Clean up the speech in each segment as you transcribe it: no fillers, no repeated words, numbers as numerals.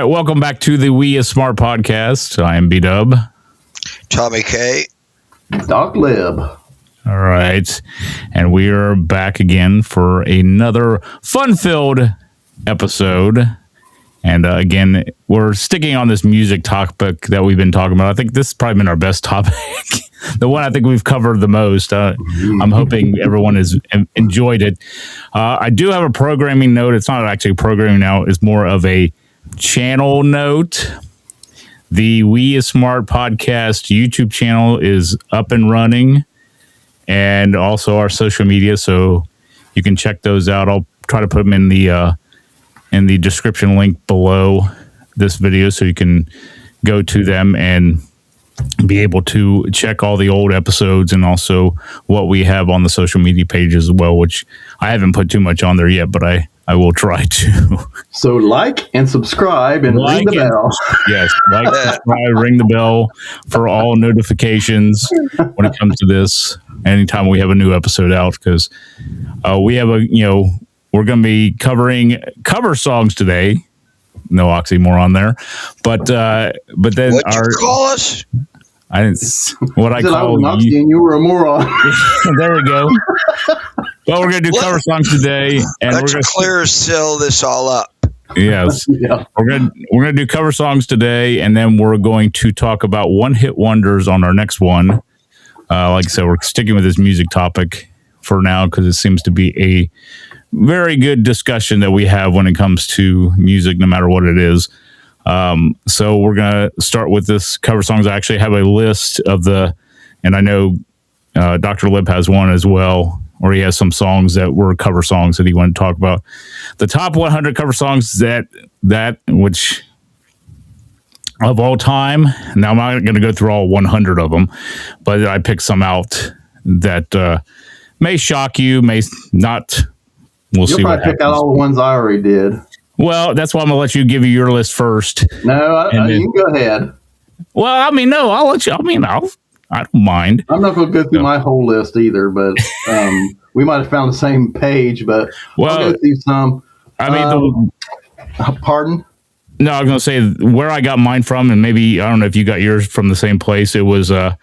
right, welcome back to the We Is Smart podcast. I am B-Dub. Tommy K. Doc Lib. All right, and we are back again for another fun-filled episode. And again, we're sticking on this music topic that we've been talking about. I think this has probably been our best topic. The one I think we've covered the most. I'm hoping everyone has enjoyed it. I do have a programming note. It's not actually programming now. It's more of a channel note. The We Is Smart podcast YouTube channel is up and running, and also our social media, so you can check those out. I'll try to put them in the description link below this video, so you can go to them and be able to check all the old episodes and also what we have on the social media page as well, which I haven't put too much on there yet, but I will try to. So like and subscribe and ring the bell. Yes, like, subscribe, ring the bell for all notifications when it comes to this. Anytime we have a new episode out, because we have we're going to be covering cover songs today. No oxymoron there, but then What'd you call us? I didn't. What I call you? And you were a moron. There we go. Well, we're going to do cover songs today, and Let's we're going to clear seal this all up. Yes, Yeah. we're gonna do cover songs today, and then we're going to talk about one-hit wonders on our next one. Like I said, we're sticking with this music topic for now because it seems to be a very good discussion that we have when it comes to music, no matter what it is. So we're going to start with this cover songs. I actually have a list of and I know Dr. Lib has one as well, or he has some songs that were cover songs that he wanted to talk about. The top 100 cover songs that which of all time. Now, I'm not going to go through all 100 of them, but I picked some out that may shock you, may not. We'll see what happens. You'll probably pick out all the ones I already did. Well, that's why I'm going to let you give you your list first. No, you can go ahead. Well, no, I'll let you. I don't mind. I'm not going to go through my whole list either, but we might have found the same page, but I'll go through some. Pardon? No, I was going to say where I got mine from, and maybe, I don't know if you got yours from the same place. It was at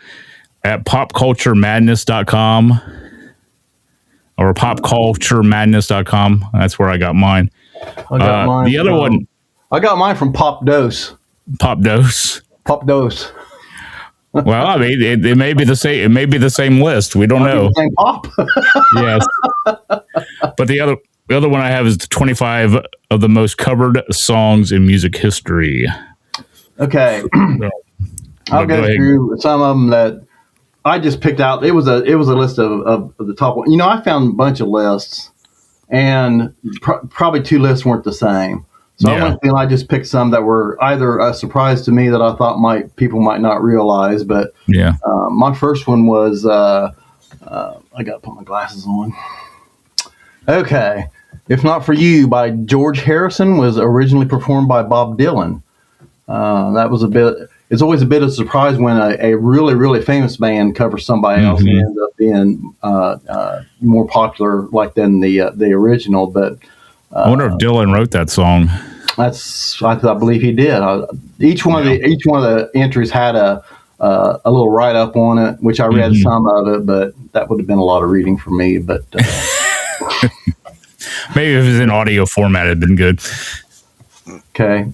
popculturemadness.com or popculturemadness.com. That's where I got mine. I got mine the other one. I got mine from Pop Dose. Pop Dose. Pop Dose. Well, it may be the same. It may be the same list. We don't know. Same pop. Yes. But the other one I have is the 25 of the most covered songs in music history. Okay. I'll go through some of them that I just picked out. It was a list of the top one. I found a bunch of lists, and probably two lists weren't the same. So I went through and I just picked some that were either a surprise to me that I thought people might not realize. But my first one was I got to put my glasses on. Okay. If Not For You by George Harrison was originally performed by Bob Dylan. That was it's always a bit of a surprise when a really, really famous band covers somebody else and ends up being more popular than the original. But I wonder if Dylan wrote that song. I believe he did. Each one of the entries had a little write up on it, which I read some of it, but that would have been a lot of reading for me. But maybe if it was in audio format, it'd been good. Okay.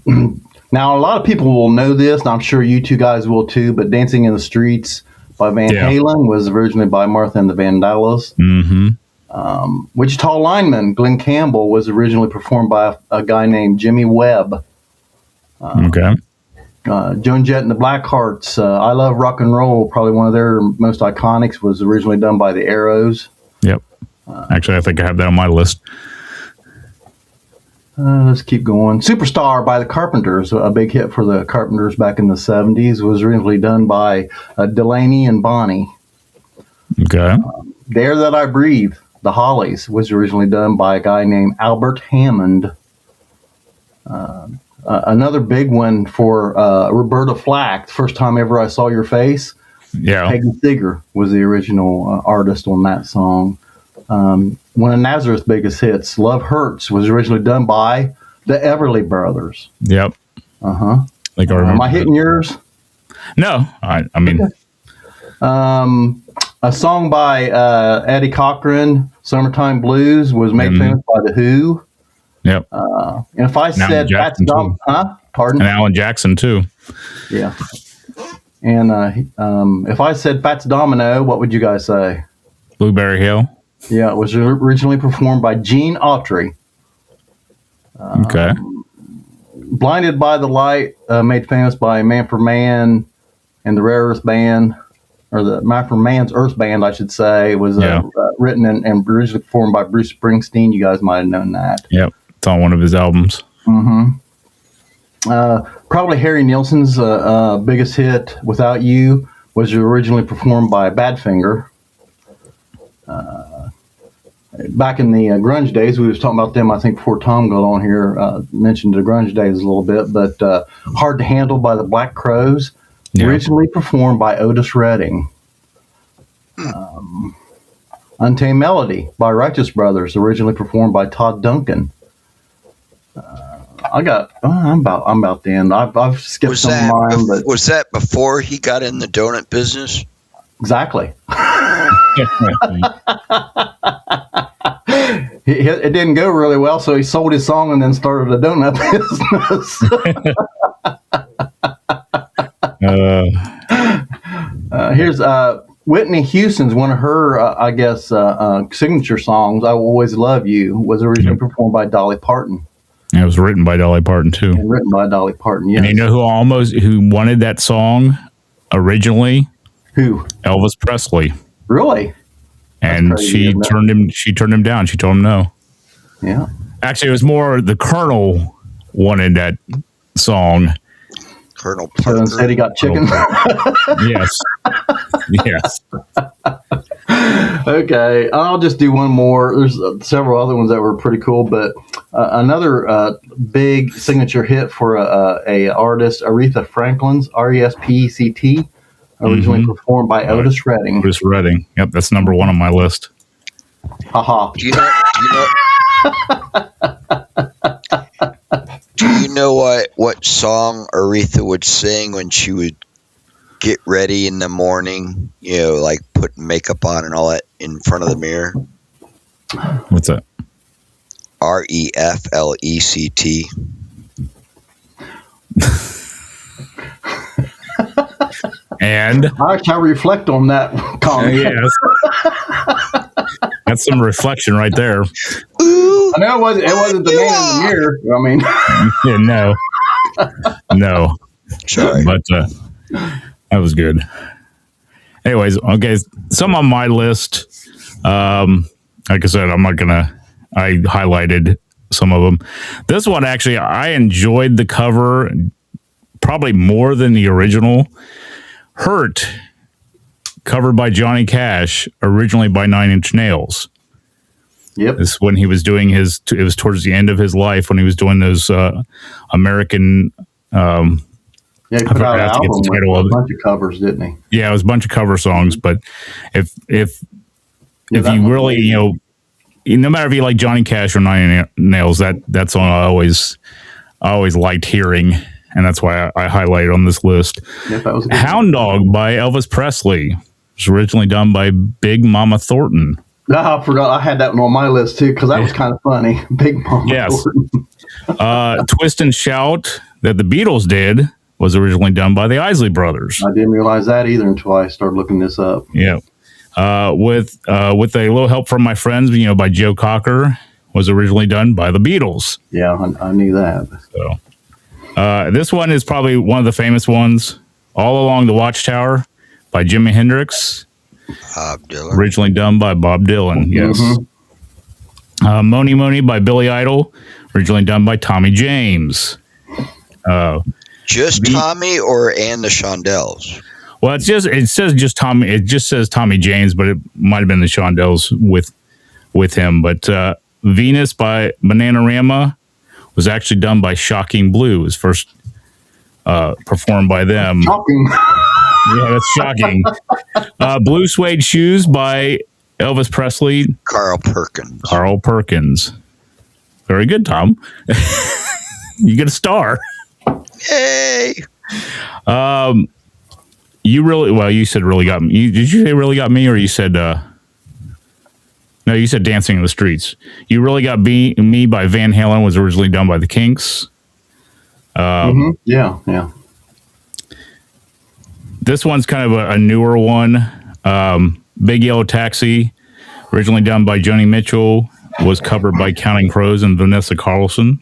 Now, a lot of people will know this, and I'm sure you two guys will too, but Dancing in the Streets by Van Halen was originally by Martha and the Vandellas. Mm-hmm. Wichita Lineman, Glenn Campbell, was originally performed by a guy named Jimmy Webb. Okay. Joan Jett and the Blackhearts, I Love Rock and Roll, probably one of their most iconics, was originally done by the Arrows. Yep. Actually, I think I have that on my list. Let's keep going. Superstar by the Carpenters, a big hit for the Carpenters back in the 70s, was originally done by Delaney and Bonnie. Okay. The Air That I Breathe, the Hollies, was originally done by a guy named Albert Hammond. Another big one for Roberta Flack, First Time Ever I Saw Your Face. Yeah. Peggy Seeger was the original artist on that song. One of Nazareth's biggest hits, Love Hurts, was originally done by the Everly Brothers. Yep. Like, am I hitting yours? No, I mean, a song by Eddie Cochran, "Summertime Blues," was made famous by the Who. Yep. And if I said Fats Domino, pardon? And Alan Jackson too. Yeah. And if I said Fats Domino, what would you guys say? Blueberry Hill. Yeah, it was originally performed by Gene Autry. Okay. Blinded by the Light, made famous by Man for Man and the Rare Earth Band, or the Man for Man's Earth Band, I should say, was written and originally performed by Bruce Springsteen. You guys might have known that. Yep. It's on one of his albums. Probably Harry Nilsson's biggest hit, "Without You," was originally performed by Badfinger. Back in the grunge days, we was talking about them, I think, before Tom got on here, mentioned the grunge days a little bit, but "Hard to Handle" by the Black Crowes, originally performed by Otis Redding. "Untamed Melody" by Righteous Brothers, originally performed by Todd Duncan. I'm about the end. I've skipped some of mine, but was that before he got in the donut business? Exactly. It didn't go really well, so he sold his song and then started a donut business. Here's Whitney Houston's, one of her, signature songs, "I Will Always Love You," was originally performed by Dolly Parton. It was written by Dolly Parton too. And written by Dolly Parton, yes. And you know who wanted that song originally? Who? Elvis Presley. Really? And she turned him down. She told him no. Yeah. Actually, it was more the Colonel wanted that song. Colonel Parker. So instead he got chicken. Yes. Yes. Okay, I'll just do one more. There's several other ones that were pretty cool, but another big signature hit for a artist, Aretha Franklin's "R.E.S.P.E.C.T." originally performed by Otis Redding. Otis Redding. Yep, that's number one on my list. Haha. Do you know what song Aretha would sing when she would get ready in the morning? You know, like putting makeup on and all that in front of the mirror. What's that? REFLECT. And I can reflect on that comment. Yes. That's some reflection right there. Ooh, I know it wasn't the man in the mirror. I mean, yeah, no. Sorry, but that was good. Anyways, okay, some on my list. Like I said, I highlighted some of them. This one actually, I enjoyed the cover probably more than the original. "Hurt," covered by Johnny Cash, originally by 9 Inch Nails. Yep. This is when he was doing it was towards the end of his life when he was doing those American. Yeah, he put out an album with a bunch of covers, didn't he? Yeah, it was a bunch of cover songs. But if you really, no matter if you like Johnny Cash or 9 Inch Nails, that song I always liked hearing. And that's why I highlighted on this list. Yep, that was "Hound Dog" by Elvis Presley. It was originally done by Big Mama Thornton. I forgot. I had that one on my list too because that was kind of funny. Big Mama Thornton. "Twist and Shout" that the Beatles did was originally done by the Isley Brothers. I didn't realize that either until I started looking this up. Yeah. With a little help from my friends, by Joe Cocker, was originally done by the Beatles. Yeah, I knew that. So. This one is probably one of the famous ones. "All Along the Watchtower" by Jimi Hendrix. Bob Dylan. Originally done by Bob Dylan, yes. "Money Money" by Billy Idol. Originally done by Tommy James. Just Tommy and the Shondells? Well, it says just Tommy. It just says Tommy James, but it might have been the Shondells with him. But "Venus" by Bananarama was actually done by Shocking Blue. It was first performed by them. Shocking. Yeah, that's shocking. "Blue Suede Shoes" by Elvis Presley. Carl Perkins. Very good, Tom. You get a star. Hey. You said really got me. Did you say really got me, or you said no? You said Dancing in the Streets. You Really Got Me by Van Halen was originally done by the Kinks. Yeah. This one's kind of a newer one. Big Yellow Taxi, originally done by Joni Mitchell, was covered by Counting Crows and Vanessa Carlson.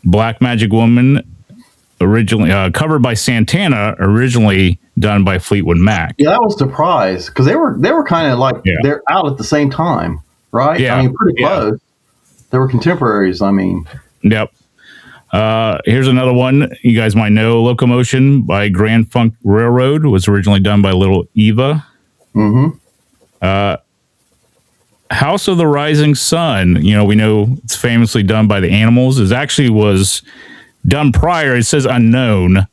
Black Magic Woman, originally covered by Santana, originally done by Fleetwood Mac. Yeah, I was surprised because they were kind of like they're out at the same time, right? Yeah, I mean, pretty close. They were contemporaries. I mean, yep. Here's another one you guys might know. Locomotion by Grand Funk Railroad was originally done by Little Eva. House of the Rising Sun, we know it's famously done by the Animals. It actually was done prior. It says unknown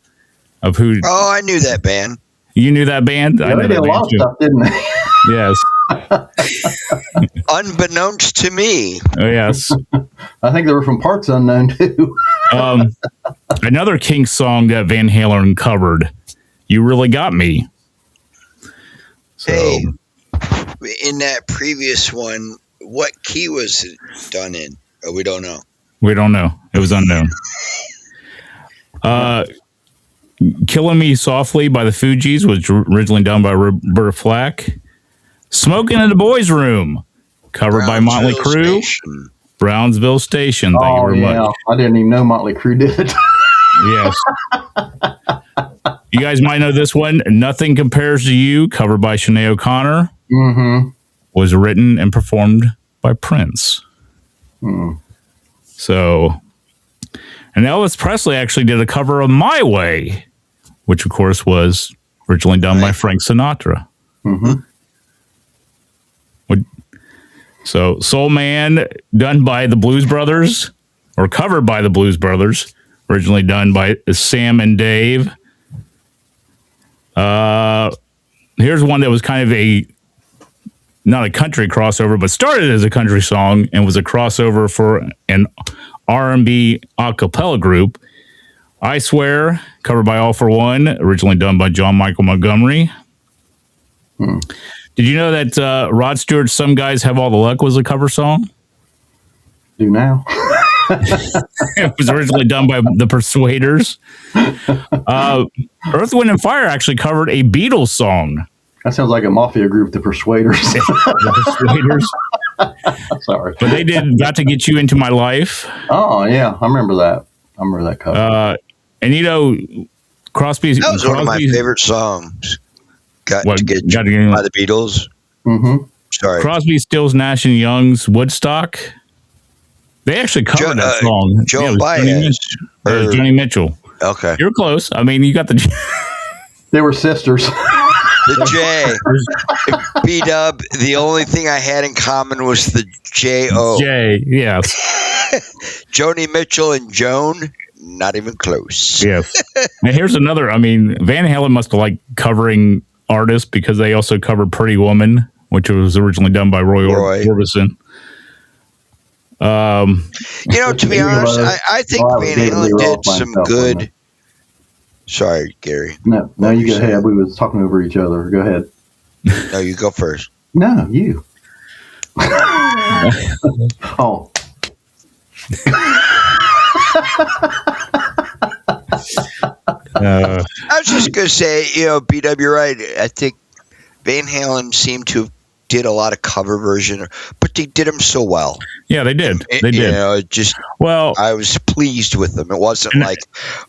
of who. Oh, I knew that band. You knew that band? Yeah, they did a lot of stuff, didn't they? Yes. Unbeknownst to me. Oh, yes. I think they were from parts unknown too. Another Kinks song that Van Halen covered, You Really Got Me. So, hey, in that previous one, what key was it done in? Oh, we don't know. We don't know. It was unknown. Killing Me Softly by the Fugees was originally done by Roberta Flack. Smoking in the Boys' Room, covered by Motley Crue. Station. Brownsville Station. Thank you very much. I didn't even know Motley Crue did it. Yes. You guys might know this one. Nothing Compares to You, covered by Sinead O'Connor. Was written and performed by Prince. So, and Elvis Presley actually did a cover of My Way, which of course was originally done by Frank Sinatra. So, Soul Man, done by the Blues Brothers, or covered by the Blues Brothers, originally done by Sam and Dave. Here's one that was kind of not a country crossover, but started as a country song and was a crossover for an R&B a cappella group. I Swear, covered by All For One, originally done by John Michael Montgomery. Did you know that Rod Stewart's Some Guys Have All the Luck was a cover song? Do now. It was originally done by the Persuaders. Earth, Wind, and Fire actually covered a Beatles song. That sounds like a mafia group, the Persuaders. The Persuaders. Sorry. But they did Got to Get You Into My Life. Oh, yeah. I remember that. I remember that cover. And Crosby. That was one of my favorite songs. Got to Get You by the Beatles. Sorry. Crosby, Stills, Nash and Young's Woodstock. They actually covered that song. Joe Baez. Joni Mitchell. Okay. You're close. I mean, you got the... They were sisters. The J. B-Dub, the only thing I had in common was the J-O. J, yes. Joni Mitchell and Joan, not even close. Yes. Now, here's another. I mean, Van Halen must have liked covering artists because they also covered Pretty Woman, which was originally done by Roy Orbison. To be honest, I think Van Halen did some good. Sorry, Gary. No, you go ahead. We was talking over each other. Go ahead. No, you go first. No, you. Oh. I was just going to say, B-Dub, you're right. I think Van Halen seemed to did a lot of cover version, but they did them so well. Yeah, they did. They did. I was pleased with them. It wasn't like,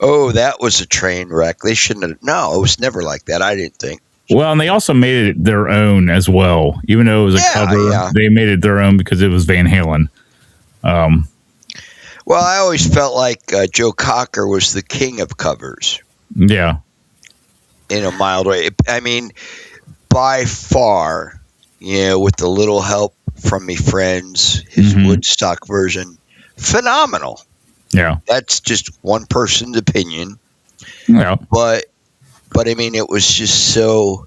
oh, that was a train wreck. They shouldn't have. No, it was never like that. I didn't think. Well, and they also made it their own as well. Even though it was a cover, they made it their own because it was Van Halen. Well, I always felt like Joe Cocker was the king of covers. Yeah. In a mild way. I mean, by far, with a little help from me friends, his Woodstock version, phenomenal. Yeah. That's just one person's opinion. Yeah. But I mean, it was just so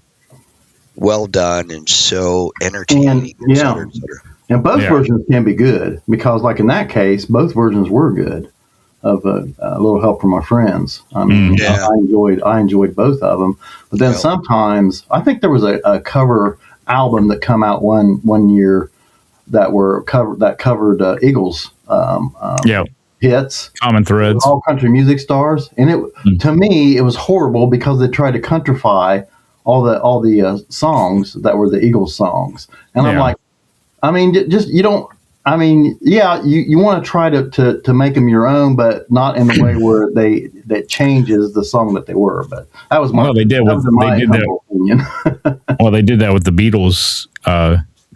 well done and so entertaining. And, et cetera. And both versions can be good because, like in that case, both versions were good. a little help from my friends. I mean, Yeah. I enjoyed both of them. But then sometimes I think there was a cover album that come out one year that covered Eagles hits, common threads, all country music stars, and to me it was horrible because they tried to countrify all the songs that were the Eagles songs, and I'm like, I mean, just you don't. I mean, yeah, you want to try to make them your own, but not in the way where that changes the song that they were. But that was my opinion. Well, they did that with the Beatles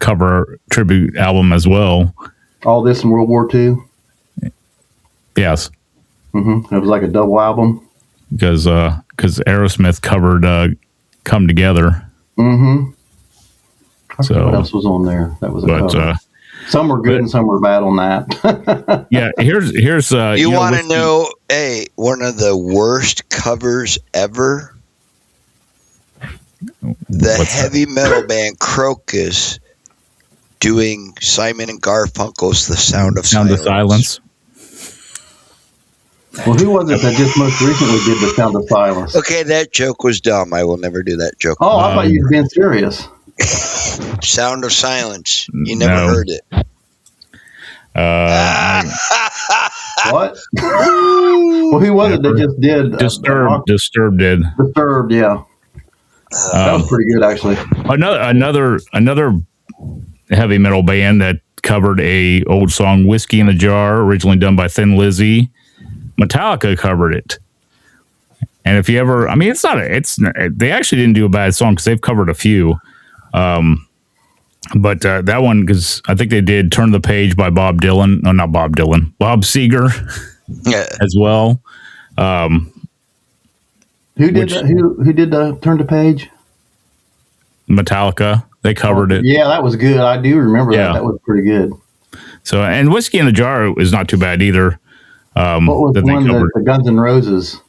cover tribute album as well. All this in World War II. Yes. Mm-hmm. It was like a double album because Aerosmith covered "Come Together." Mm-hmm. So what else was on there? That was a cover. Some were good and some were bad on that. Yeah, here's you want to know one of the worst covers ever? The heavy metal band Crocus doing Simon and Garfunkel's "The Sound of Silence." Well, who was it that just most recently did "The Sound of Silence"? Okay, that joke was dumb. I will never do that joke. Oh, I thought you were being serious. "Sound of Silence." You never heard it. What? Well, who was it that just did? Disturbed did. Disturbed, yeah. That was pretty good, actually. Another heavy metal band that covered a old song, "Whiskey in a Jar," originally done by Thin Lizzy. Metallica covered it. And if you ever, I mean, they actually didn't do a bad song because they've covered a few. But that one, because I think they did "Turn the Page" by Bob Dylan. No, not Bob Dylan. Bob Seger as well. Who did that? Who did the "Turn the Page"? Metallica. They covered it. Yeah, that was good. I do remember that. That was pretty good. So, and "Whiskey in a Jar" is not too bad either. What was the one that the Guns N' Roses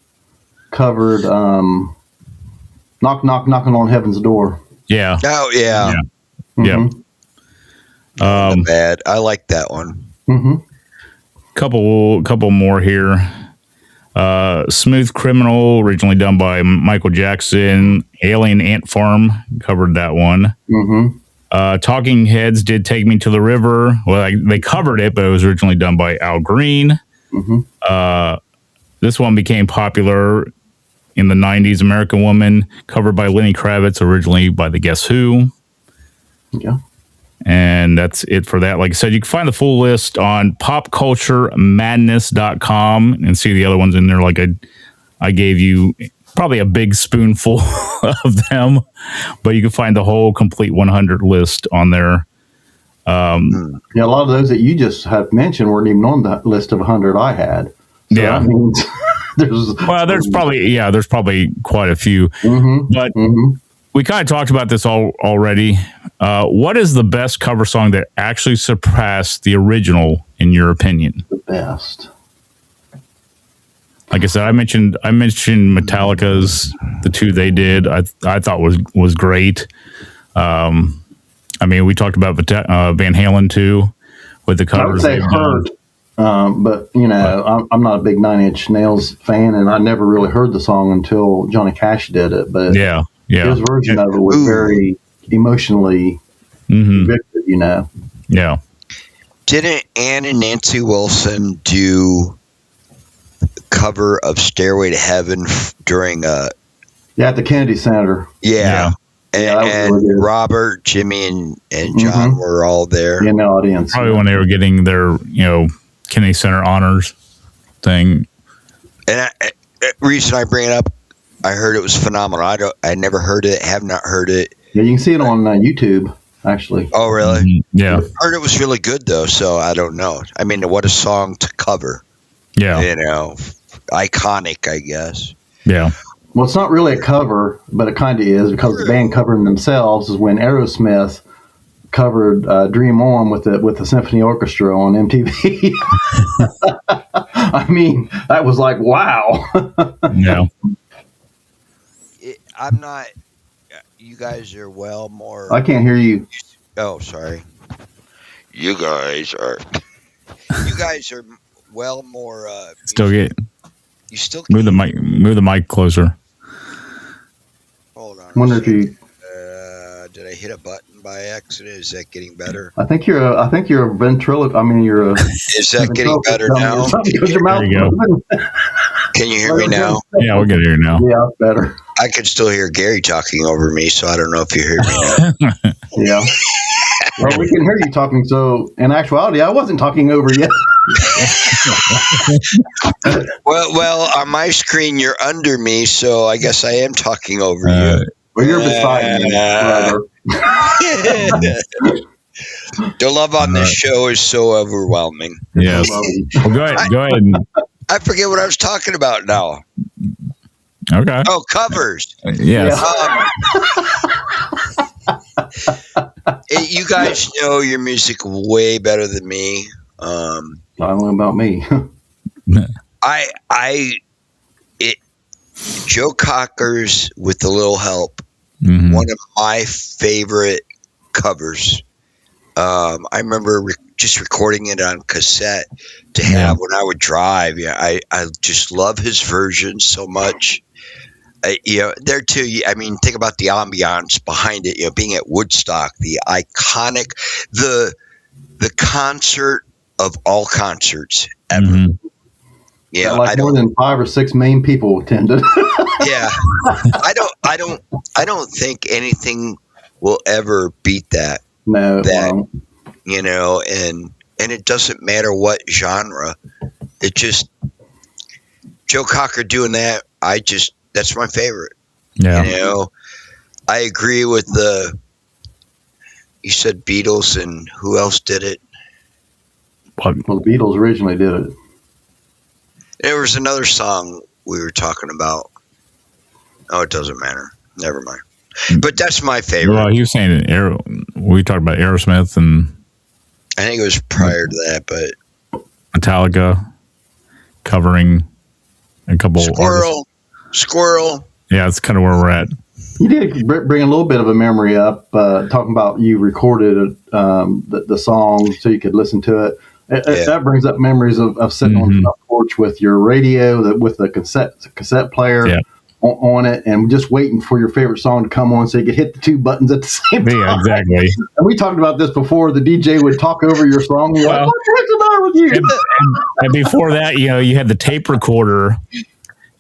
covered? Knocking on Heaven's Door. Yeah. Oh yeah. Mm-hmm. Yeah. Bad. I like that one. Mm-hmm. Couple more here. "Smooth Criminal," originally done by Michael Jackson. "Alien Ant Farm" covered that one. Mm-hmm. "Talking Heads" did "Take Me to the River." Well, they covered it, but it was originally done by Al Green. Mm-hmm. This one became popular in the 90s. "American Woman," covered by Lenny Kravitz, originally by the Guess Who. Yeah. And that's it for that. Like I said, you can find the full list on popculturemadness.com and see the other ones in there. Like I gave you probably a big spoonful of them, but you can find the whole complete 100 list on there. Yeah, a lot of those that you just have mentioned weren't even on the list of 100 I had. So yeah. That means there's probably quite a few. Mm-hmm. But we kind of talked about this already. What is the best cover song that actually surpassed the original, in your opinion? The best. Like I said, I mentioned Metallica's, the two they did. I thought was great. I mean, we talked about Van Halen too, with the covers. I would say Hurt, but I'm not a big Nine Inch Nails fan, and I never really heard the song until Johnny Cash did it. But yeah. His version of it was very emotionally convicted, Yeah. Didn't Ann and Nancy Wilson do a cover of "Stairway to Heaven" during at the Kennedy Center? Yeah. And really Robert, Jimmy, and John were all there in the audience. Probably when they were getting their Kennedy Center honors thing. And reason I bring it up, I heard it was phenomenal. I never heard it, have not heard it. Yeah, you can see it on YouTube, actually. Oh, really? Mm-hmm. Yeah. I heard it was really good, though, so I don't know. I mean, what a song to cover. Yeah. Iconic, I guess. Yeah. Well, it's not really a cover, but it kind of is, because the band covering themselves is when Aerosmith covered "Dream On" with the symphony orchestra on MTV. I mean, that was like, wow. Yeah. I'm not. You guys are well more. I can't hear you. Oh, sorry. You guys are well more. Still get. You still move the mic. Move the mic closer. Hold on. Wonder if you. Did I hit a button by accident? Is that getting better? I think you're a ventriloquist. I mean, you're a. Is that getting better now? There you go. Can you hear me now? Yeah, we can hear you now. Yeah, better. I could still hear Gary talking over me, so I don't know if you hear me now. Yeah. Well, we can hear you talking. So, in actuality, I wasn't talking over you. well, on my screen, you're under me, so I guess I am talking over you. Well, you're beside me, brother. The love on this show is so overwhelming. Yes. Well, go ahead. I forget what I was talking about now. Okay. Oh, covers. Yes. You guys know your music way better than me. I don't know about me. Joe Cocker's With a Little Help. Mm-hmm. One of my favorite covers. I remember just recording it on cassette to have when I would drive. Yeah, I just love his version so much. There too. I mean, think about the ambiance behind it. Being at Woodstock, the iconic, the concert of all concerts ever. Mm-hmm. Yeah, like more than 5 or 6 million people attended. Yeah, I don't think anything will ever beat that. No, and it doesn't matter what genre. It just Joe Cocker doing that. That's my favorite. Yeah, I agree with you said Beatles, and who else did it? Well, the Beatles originally did it. There was another song we were talking about. Oh, it doesn't matter. Never mind. But that's my favorite. Well, he was saying we talked about Aerosmith, and I think it was prior to that, but Metallica covering a couple Squirrel. Yeah, that's kind of where we're at. You did bring a little bit of a memory up, talking about you recorded the song so you could listen to it. That brings up memories of sitting on the porch with your radio, with the cassette player on it, and just waiting for your favorite song to come on so you could hit the 2 buttons at the same time. Yeah, exactly. And we talked about this before. The DJ would talk over your song. You're like, what the heck's the matter with you? And before that, you had the tape recorder.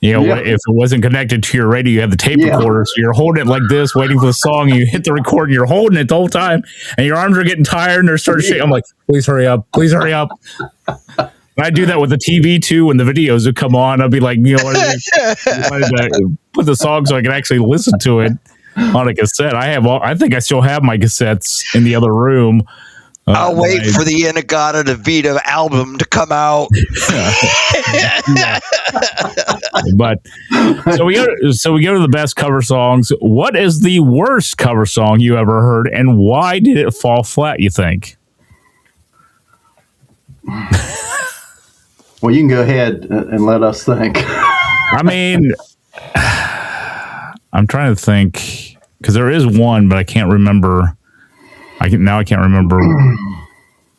If it wasn't connected to your radio, you had the tape recorder. So you're holding it like this, waiting for the song. You hit the record, and you're holding it the whole time, and your arms are getting tired, and they're starting to shake. I'm like, please hurry up. Please hurry up. And I do that with the TV too. When the videos would come on, I'd be like, put the song so I can actually listen to it on a cassette. I think I still have my cassettes in the other room. I'll wait for the Inagata Vita album to come out. But so we go to the best cover songs. What is the worst cover song you ever heard, and why did it fall flat, you think? Well, you can go ahead and let us think. I mean, I'm trying to think, because there is one, but I can't remember. I can't remember.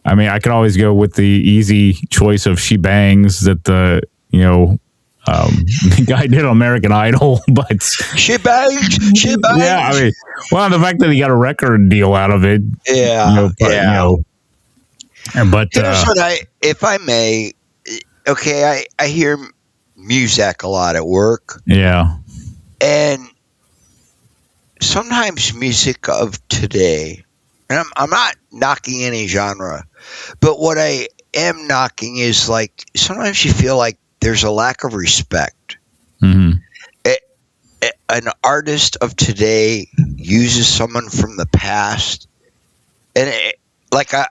I mean, I could always go with the easy choice of "She Bangs" that the guy did on American Idol, but she bangs. Yeah, I mean, well, the fact that he got a record deal out of it. Yeah, But here's what if I may, okay, I hear Muzak a lot at work. Yeah, and sometimes music of today. And I'm not knocking any genre, but what I am knocking is like sometimes you feel like there's a lack of respect. Mm-hmm. An artist of today uses someone from the past, and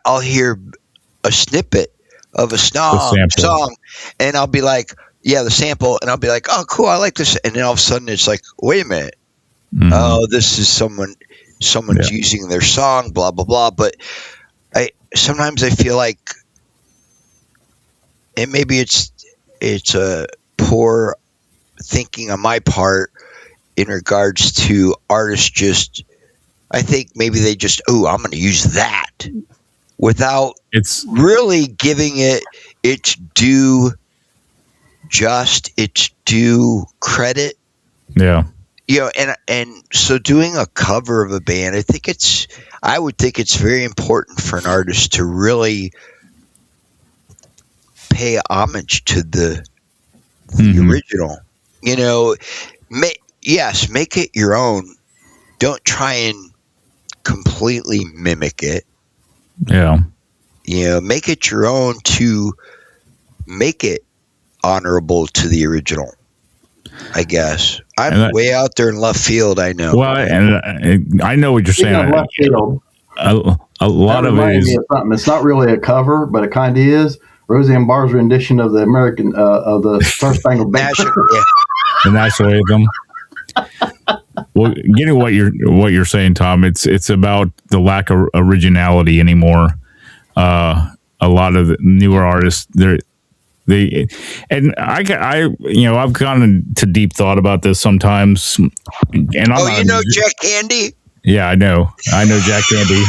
I'll hear a snippet of a song, and I'll be like, yeah, the sample, and I'll be like, oh, cool, I like this, and then all of a sudden it's like, wait a minute, oh, this is someone's using their song, blah blah blah. But sometimes I feel like, and maybe it's a poor thinking on my part in regards to artists. I think maybe they I'm going to use that without really giving it it's due credit. Yeah. And so doing a cover of a band, I would think it's very important for an artist to really pay homage to the original. Make it your own. Don't try and completely mimic it. Yeah. Make it your own to make it honorable to the original, I guess. I'm way out there in left field, I know. Well, and I know what you're saying. Left field, a lot of it is something. It's not really a cover, but it kind of is. Roseanne Barr's rendition of the American of the Star Spangled Banner, the national anthem. Well, getting what you're saying, Tom, it's about the lack of originality anymore. A lot of the newer artists, I've gone into deep thought about this sometimes. And Jack Candy. Yeah, I know Jack Candy.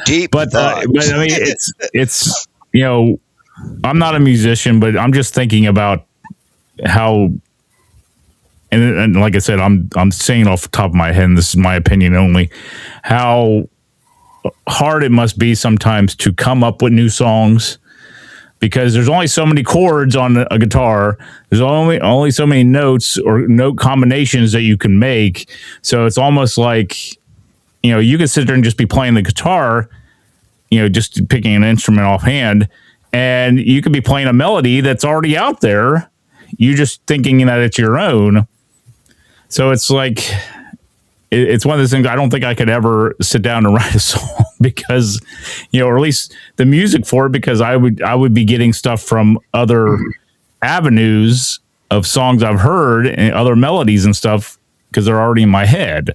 Deep, but I mean, it's I'm not a musician, but I'm just thinking about how. And like I said, I'm saying off the top of my head, and this is my opinion only, how hard it must be sometimes to come up with new songs, because there's only so many chords on a guitar. There's only so many notes or note combinations that you can make. So it's almost like, you can sit there and just be playing the guitar, just picking an instrument offhand, and you could be playing a melody that's already out there. You're just thinking that it's your own. So it's like, it's one of those things. I don't think I could ever sit down and write a song because, or at least the music for it, because I would be getting stuff from other avenues of songs I've heard and other melodies and stuff because they're already in my head.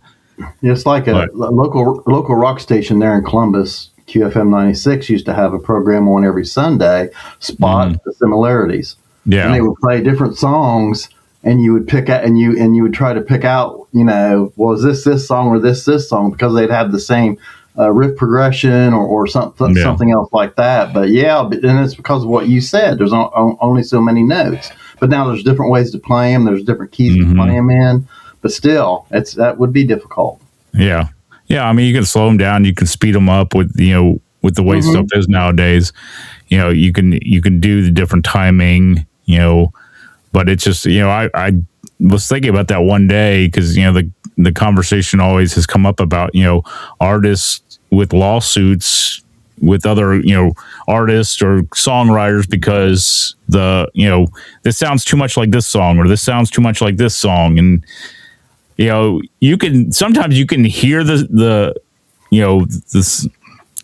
It's like a local rock station there in Columbus, QFM 96 used to have a program on every Sunday, Spot the Similarities. Yeah, and they would play different songs. And you would pick out, and you would try to pick out, well, is this song or this song, because they'd have the same riff progression or something else like that. But and it's because of what you said. There's only so many notes. But now there's different ways to play them. There's different keys to play them in. But still, that would be difficult. Yeah, I mean, you can slow them down. You can speed them up with with the way stuff is nowadays. You can do the different timing. But it's just, I was thinking about that one day because, the conversation always has come up about, artists with lawsuits with other, artists or songwriters because this sounds too much like this song or this sounds too much like this song. And, sometimes you can hear the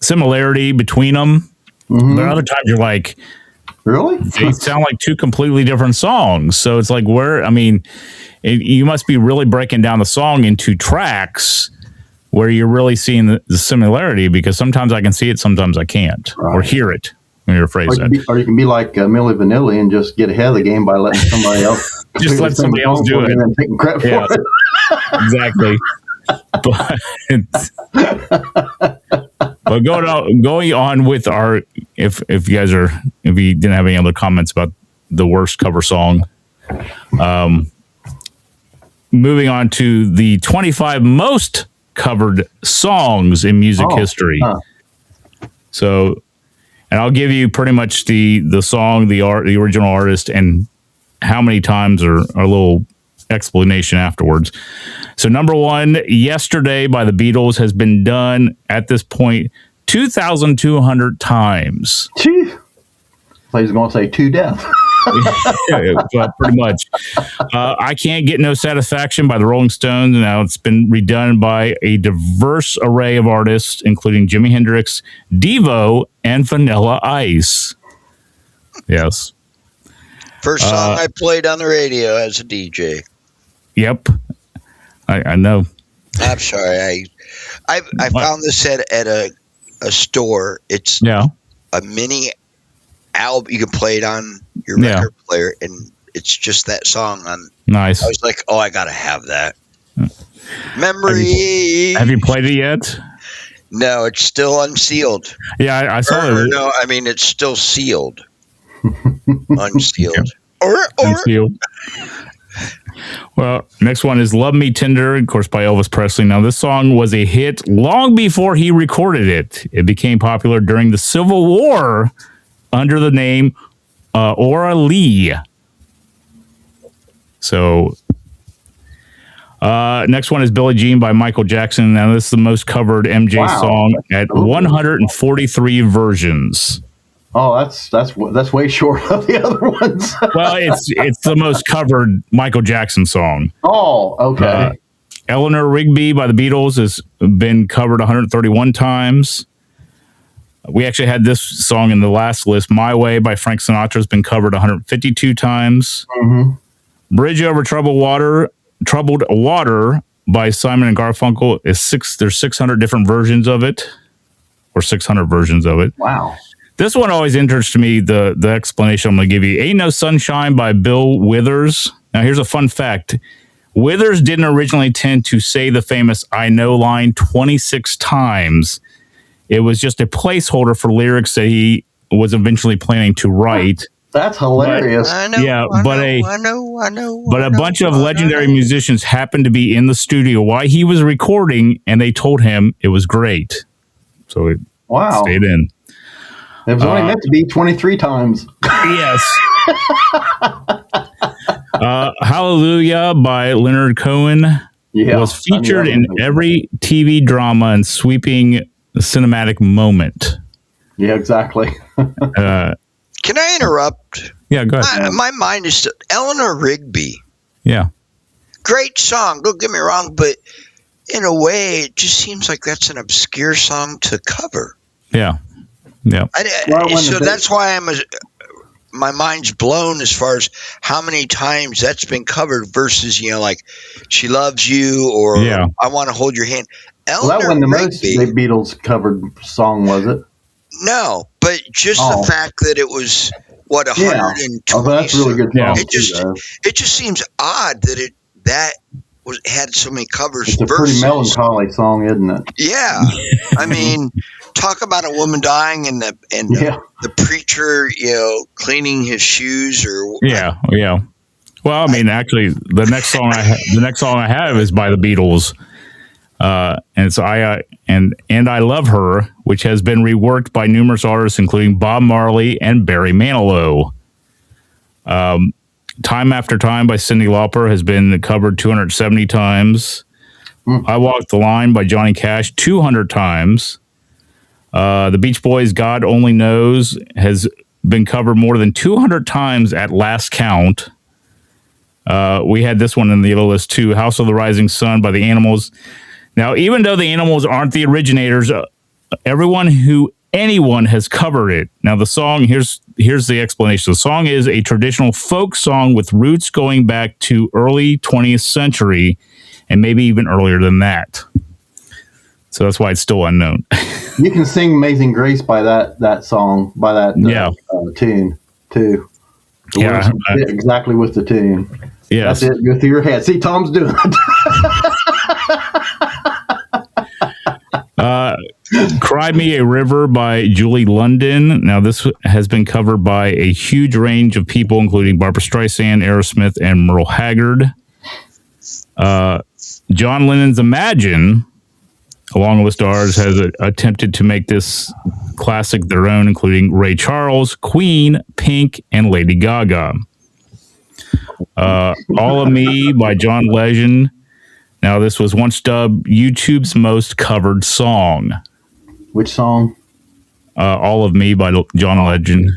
similarity between them. But other times you're like, really? They sound like two completely different songs. So it's like, you must be really breaking down the song into tracks where you're really seeing the similarity, because sometimes I can see it, sometimes I can't, or hear it when you're phrasing. Or you can be like Milli Vanilli and just get ahead of the game by letting somebody else just let somebody else do it and then taking credit for it. Exactly. But going on with our, if you didn't have any other comments about the worst cover song, moving on to the 25 most covered songs in music history. So, and I'll give you pretty much the song, the original artist, and how many times, or a little explanation afterwards. So number 1, Yesterday by the Beatles has been done at this point 2,200 times. I was going to say to death. Well, pretty much. I Can't Get No Satisfaction by the Rolling Stones. Now it's been redone by a diverse array of artists, including Jimi Hendrix, Devo, and Vanilla Ice. Yes. First song I played on the radio as a DJ. Yep. I know. I'm sorry. I found this at a store. It's a mini album. You can play it on your record player, and it's just that song on. Nice. I was like, I gotta have that. Memory. Have you played it yet? No, it's still unsealed. Yeah, I saw it. No, I mean it's still sealed. Unsealed. Unsealed. Well, next one is Love Me Tender, of course, by Elvis Presley. Now, this song was a hit long before he recorded it. It became popular during the Civil War under the name Aura Lee. So, next one is Billie Jean by Michael Jackson. Now, this is the most covered MJ song at 143 versions. Oh, that's way short of the other ones. Well, it's the most covered Michael Jackson song. Oh, okay. Eleanor Rigby by the Beatles has been covered 131 times. We actually had this song in the last list. My Way by Frank Sinatra has been covered 152 times. Mm-hmm. Bridge Over Troubled Water by Simon and Garfunkel there's 600 different versions of it, or 600 versions of it. Wow. This one always interests me, the explanation I'm going to give you. Ain't No Sunshine by Bill Withers. Now, here's a fun fact. Withers didn't originally intend to say the famous I Know line 26 times. It was just a placeholder for lyrics that he was eventually planning to write. That's hilarious. But a bunch of legendary musicians happened to be in the studio while he was recording, and they told him it was great. So it stayed in. It was only meant to be 23 times. Yes. Hallelujah by Leonard Cohen was featured in every TV drama and sweeping cinematic moment. Yeah, exactly. Can I interrupt? Yeah, go ahead. My mind is Eleanor Rigby. Yeah. Great song. Don't get me wrong, but in a way, it just seems like that's an obscure song to cover. Yeah. Yeah. So that's why my mind's blown as far as how many times that's been covered versus, like She Loves You or I Want to Hold Your Hand. That wasn't the most the Beatles covered song, was it? No, but just the fact that it was 120. Oh, that's really good. Yeah. It just seems odd that had so many covers. It's a pretty melancholy song, isn't it? Yeah. I mean, talk about a woman dying and the preacher, cleaning his shoes or yeah. Well, I mean, actually, the next song I have is by the Beatles, and so I Love Her, which has been reworked by numerous artists, including Bob Marley and Barry Manilow. Time After Time by Cyndi Lauper has been covered 270 times. I Walk the Line by Johnny Cash 200 times. The Beach Boys' God Only Knows has been covered more than 200 times at last count. We had this one in the other list too, House of the Rising Sun by the Animals. Now, even though the Animals aren't the originators, anyone has covered it. Now, the song, here's the explanation. The song is a traditional folk song with roots going back to early 20th century and maybe even earlier than that. So that's why it's still unknown. You can sing Amazing Grace by that song, by that tune, too. Exactly with the tune. Yes. That's it. Go through your head. See, Tom's doing it. Cry Me a River by Julie London. Now, this has been covered by a huge range of people, including Barbra Streisand, Aerosmith, and Merle Haggard. John Lennon's Imagine, along with list of artists, has attempted to make this classic their own, including Ray Charles, Queen, Pink, and Lady Gaga. All of Me by John Legend. Now, this was once dubbed YouTube's most covered song. Which song? All of Me by John Legend.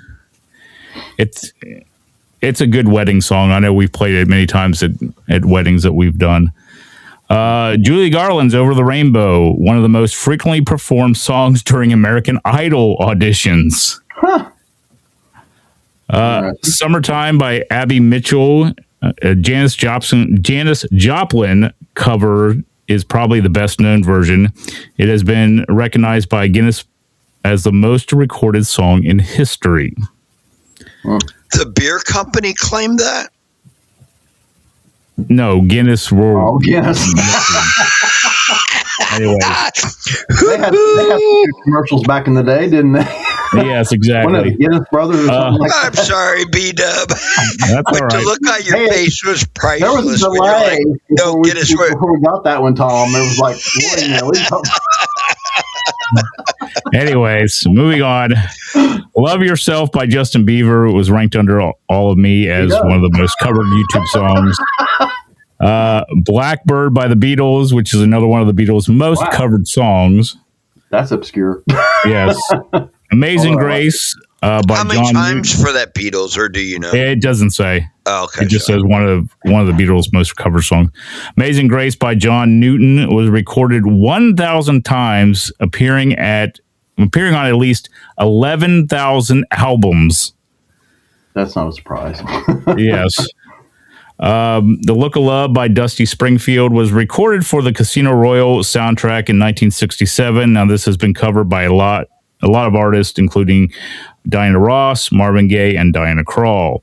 It's a good wedding song. I know we've played it many times at weddings that we've done. Julie Garland's Over the Rainbow, one of the most frequently performed songs during American Idol auditions. Summertime by Abby Mitchell. Janis Joplin cover is probably the best known version. It has been recognized by Guinness as the most recorded song in history. The beer company claimed that? No, Guinness World. Oh, Guinness. Anyway. They had commercials back in the day, didn't they? Yes, exactly. One of the Guinness brothers or something like I'm sorry, B-Dub. That's all right. The look on your face was priceless. There was a delay no, before we got that one, Tom. It was like, wait a minute. Anyways, moving on. Love Yourself by Justin Bieber was ranked under All of Me as one of the most covered YouTube songs. Blackbird by the Beatles, which is another one of the Beatles' most covered songs. That's obscure. Yes. Amazing Grace by How many John times for that Beatles, or do you know? It doesn't say. Oh, okay. It just says one of the Beatles' most covered songs. Amazing Grace by John Newton was recorded 1,000 times, appearing on at least 11,000 albums. That's not a surprise. Yes. The Look of Love by Dusty Springfield was recorded for the Casino Royale soundtrack in 1967. Now, this has been covered by a lot of artists, including Diana Ross, Marvin Gaye, and Diana Krall.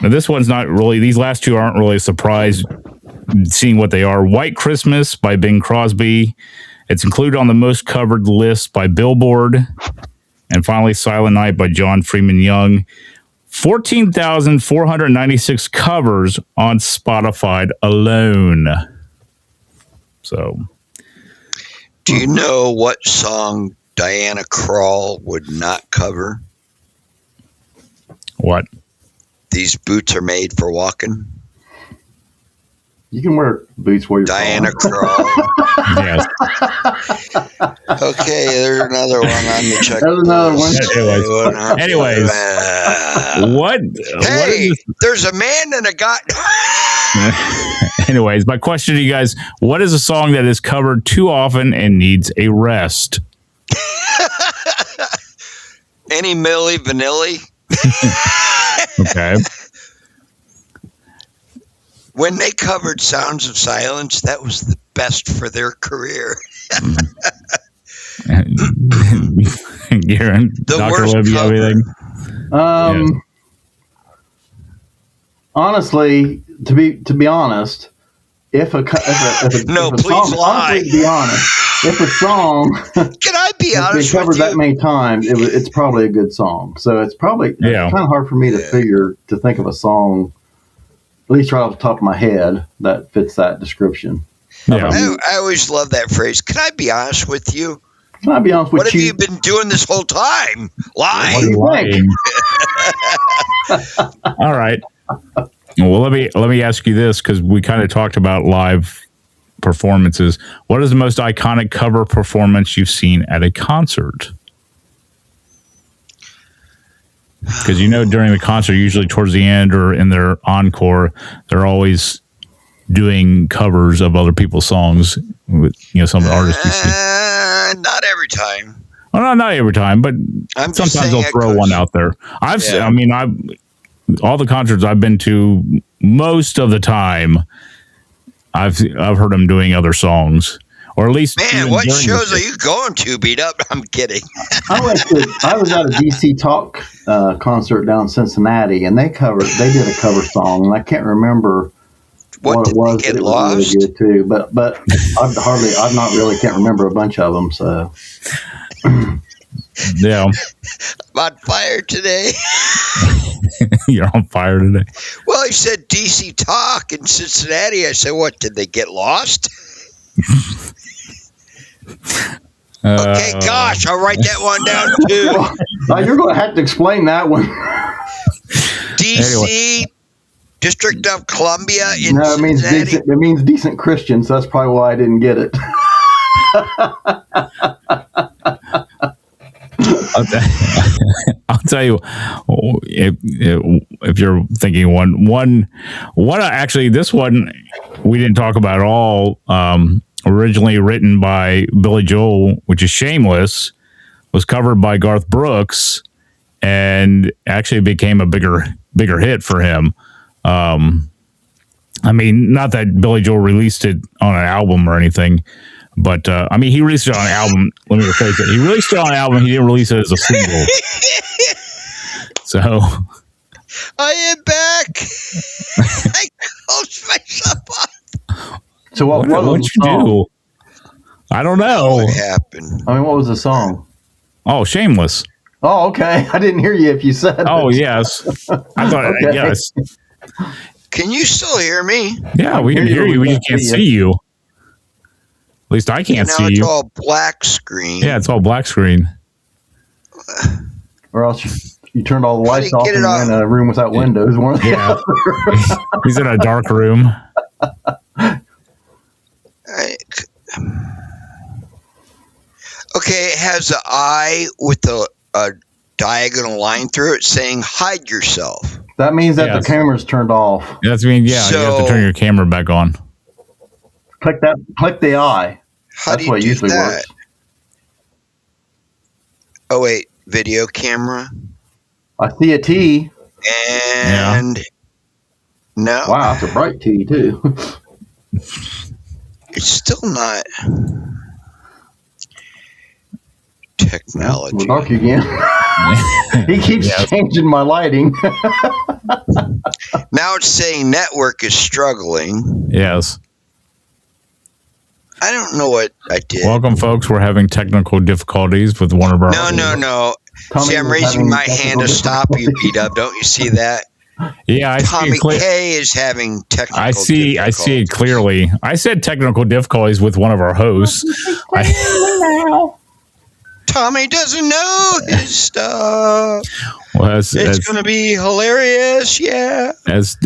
Now, this one's not really, these last two aren't really a surprise seeing what they are. White Christmas by Bing Crosby. It's included on the most covered list by Billboard. And finally, Silent Night by John Freeman Young. 14,496 covers on Spotify alone. So, do you know what song Diana Krall would not cover? What? These boots are made for walking. You can wear boots where you're Diana Krall. Yes. Okay, there's another one on the check. There's another one. Anyways, what? Hey, there's a man and a guy. Anyways, my question to you guys: what is a song that is covered too often and needs a rest? Any Milli Vanilli? Okay. When they covered Sounds of Silence, that was the best for their career. Garen, Dr. Lib, you have anything? Honestly, to be honest, if a song can I be honest? Been covered that many times, it's probably a good song. So it's probably kind of hard for me to think of a song, at least right off the top of my head, that fits that description. Yeah. I always love that phrase. Can I be honest with you? Can I be honest with you? What have you been doing this whole time? Lying. All right. Well, let me ask you this, because we kind of talked about live performances. What is the most iconic cover performance you've seen at a concert? Because during the concert, usually towards the end or in their encore, they're always doing covers of other people's songs with some artists you see. Not every time. Well, not every time, but sometimes they'll throw one out there. All the concerts I've been to, most of the time, I've heard them doing other songs, or at least. Man, what shows are you going to? Beat up? I'm kidding. I was at a DC Talk concert down in Cincinnati, and they did a cover song, and I can't remember what it was. Get it lost? was really good too, but I've not really can't remember a bunch of them. So. Yeah. I'm on fire today. You're on fire today. Well, he said DC Talk in Cincinnati. I said, what, did they get lost? Okay, gosh, I'll write that one down too. You're going to have to explain that one. DC, District of Columbia in it means Cincinnati. it means decent Christian, so that's probably why I didn't get it. I'll tell you, if you're thinking one actually, this one we didn't talk about at all. Originally written by Billy Joel, which is "Shameless," was covered by Garth Brooks, and actually became a bigger hit for him. Not that Billy Joel released it on an album or anything. But, he released it on an album. Let me rephrase it. He released it on an album. He didn't release it as a single. So. I am back. I closed myself up. So what'd you do? I don't know. What happened? What was the song? Oh, Shameless. Oh, okay. I didn't hear you if you said Oh, it. yes. I thought, Okay. yes. Can you still hear me? Yeah, we can hear you. We just can't see you. At least I can't see it's you. all black screen. Yeah, it's all black screen. Or else you turned all the lights off and you're in a room without windows. Yeah. He's in a dark room. Okay, it has an eye with a diagonal line through it saying hide yourself. That means that the camera's turned off. That's mean, you have to turn your camera back on. Click the eye. That's what usually works. Oh wait, video camera. I see a T. And no. Wow, that's a bright T too. It's still not technology. We're dark again. He keeps changing my lighting. Now it's saying network is struggling. Yes. I don't know what I did. Welcome, folks. We're having technical difficulties with one of our... No. See, I'm raising my hand to stop you, B-Dub. Don't you see that? Yeah, Tommy K is having technical difficulties. I see it clearly. I said technical difficulties with one of our hosts. Tommy doesn't know his stuff. Well, it's going to be hilarious, yeah. As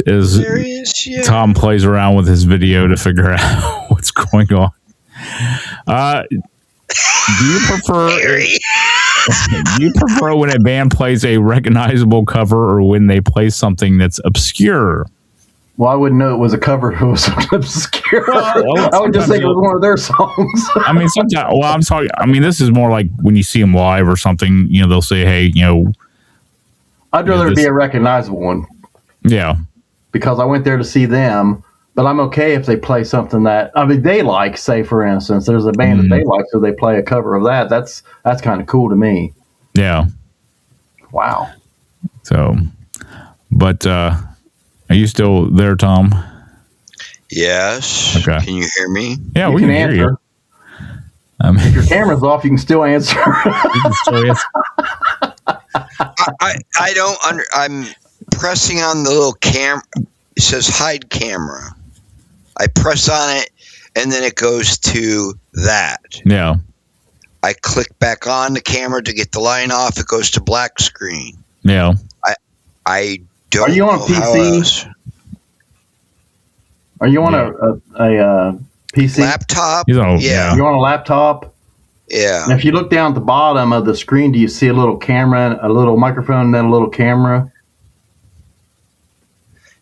Tom plays around with his video to figure out what's going on. Do you prefer when a band plays a recognizable cover or when they play something that's obscure? Well, I wouldn't know it was a cover if it was obscure. I would just think it was one of their songs. I mean, sometimes. Well, I'm sorry. I mean, this is more like when you see them live or something. You know, they'll say, "Hey, I'd rather it be a recognizable one." Yeah, because I went there to see them, but I'm okay if they play something that they like. Say, for instance, there's a band that they like, so they play a cover of that. That's kind of cool to me. Yeah. Wow. So, but. Are you still there, Tom? Yes. Okay. Can you hear me? Yeah, we can hear you. If your camera's off, you can still answer. I don't I'm pressing on the little camera. It says hide camera. I press on it, and then it goes to that. Yeah. I click back on the camera to get the line off. It goes to black screen. Yeah. I Are you on a PC? Are you on a PC? Laptop? Yeah. You're on a laptop? Yeah. And if you look down at the bottom of the screen, do you see a little camera, a little microphone, and then a little camera?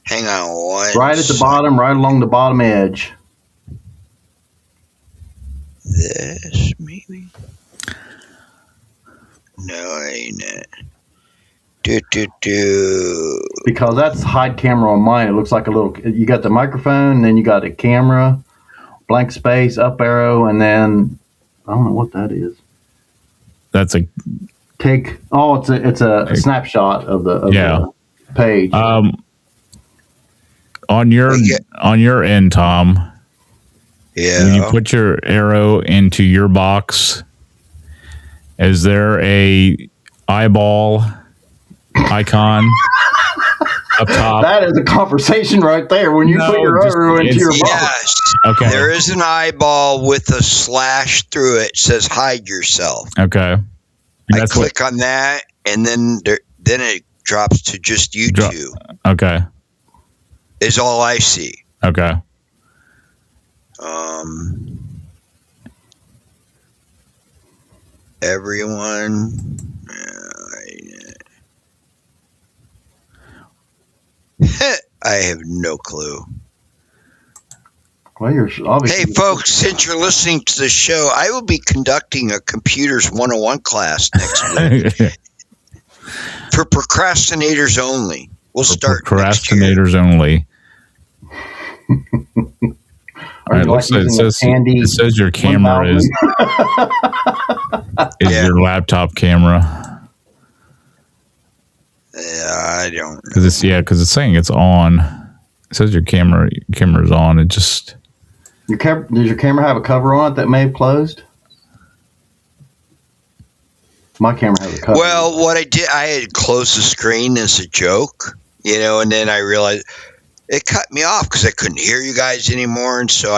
Hang on one Right at the bottom, right along the bottom edge. This, maybe? No, ain't it? Because that's hide camera on mine. It looks like a little. You got the microphone, and then you got a camera, blank space, up arrow, and then I don't know what that is. That's a take. Oh, it's a snapshot of the page. On your end, Tom. Yeah. When you put your arrow into your box, is there a eyeball icon up top? That is a conversation right there. When you put your arrow into your box. Yes. Okay. There is an eyeball with a slash through it. It says hide yourself. Okay. I click on that, and then it drops to just YouTube. Okay. Is all I see. Okay. Everyone. I have no clue. Well, you're obviously. Hey, folks, since you're listening to the show, I will be conducting a Computers 101 class next week for procrastinators only. We'll start procrastinators only. All right, it says your camera is your laptop camera. Yeah, I don't know. Because it's saying it's on. It says your camera's on. It just. Does your camera have a cover on it that may have closed? My camera has a cover. Well, what I did, I had closed the screen as a joke, and then I realized it cut me off because I couldn't hear you guys anymore, and so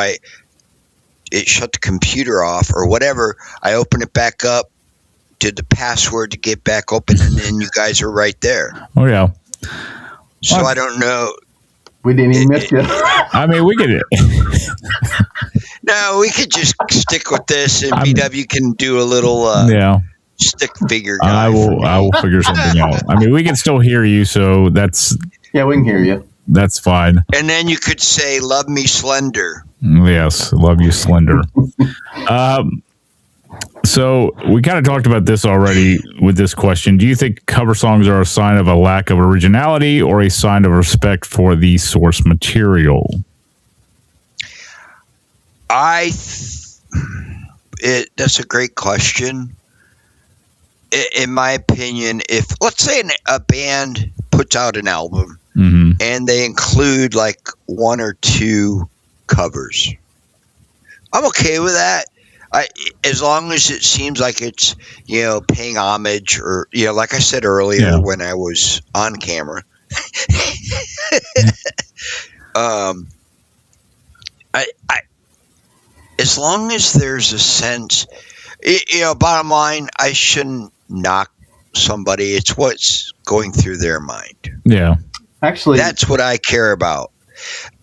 it shut the computer off or whatever. I opened it back up, did the password to get back open, and then you guys are right there. Oh yeah. So I don't know. We didn't even miss you. I mean, we could. No, we could just stick with this, and BW can do a little stick figure guy. I will figure something out. I mean, we can still hear you, so that's. Yeah, we can hear you. That's fine. And then you could say, "Love me slender." Yes, love you slender. So we kind of talked about this already with this question. Do you think cover songs are a sign of a lack of originality or a sign of respect for the source material? That's a great question. In my opinion, if let's say a band puts out an album and they include like one or two covers, I'm okay with that. As long as it seems like it's, paying homage or, like I said earlier when I was on camera, as long as there's a sense, bottom line, I shouldn't knock somebody. It's what's going through their mind. Yeah. Actually, that's what I care about.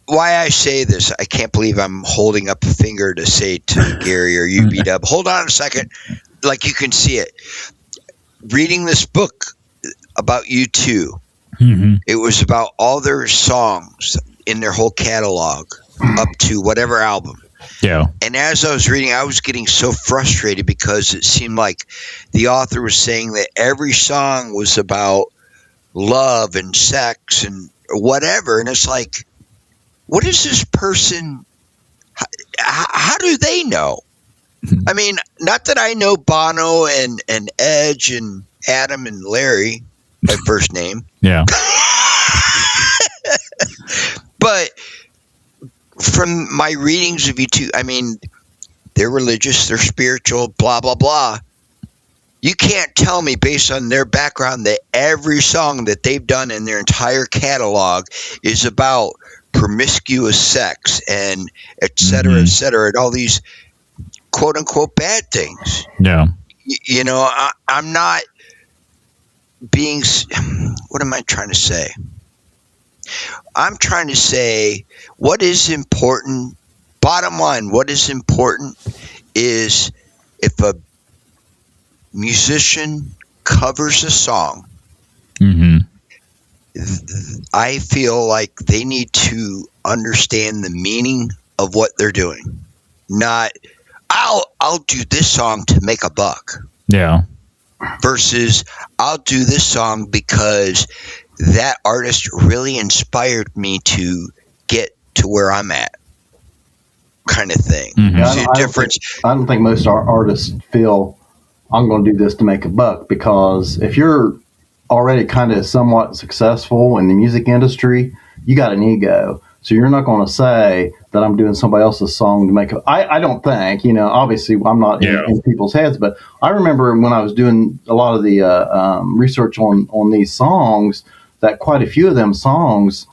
Why I say this, I can't believe I'm holding up a finger to say to Gary or UBW, hold on a second, like you can see it. Reading this book about U2, it was about all their songs in their whole catalog up to whatever album. Yeah. And as I was reading, I was getting so frustrated because it seemed like the author was saying that every song was about love and sex and whatever. And it's like, what is this person? How do they know? I mean, not that I know Bono and Edge and Adam and Larry by first name. Yeah. But from my readings of U2, I mean, they're religious, they're spiritual, blah, blah, blah. You can't tell me based on their background that every song that they've done in their entire catalog is about promiscuous sex and et cetera, and all these quote unquote bad things. Yeah. I'm not being, what am I trying to say? I'm trying to say what is important, bottom line, what is important is if a musician covers a song, I feel like they need to understand the meaning of what they're doing. Not, I'll do this song to make a buck. Yeah. Versus, I'll do this song because that artist really inspired me to get to where I'm at, kind of thing. See the difference? I don't think most artists feel I'm going to do this to make a buck, because if you're already kind of somewhat successful in the music industry, you got an ego. So you're not going to say that I'm doing somebody else's song to make I don't think, obviously I'm not in people's heads, but I remember when I was doing a lot of the research on these songs, that quite a few of them songs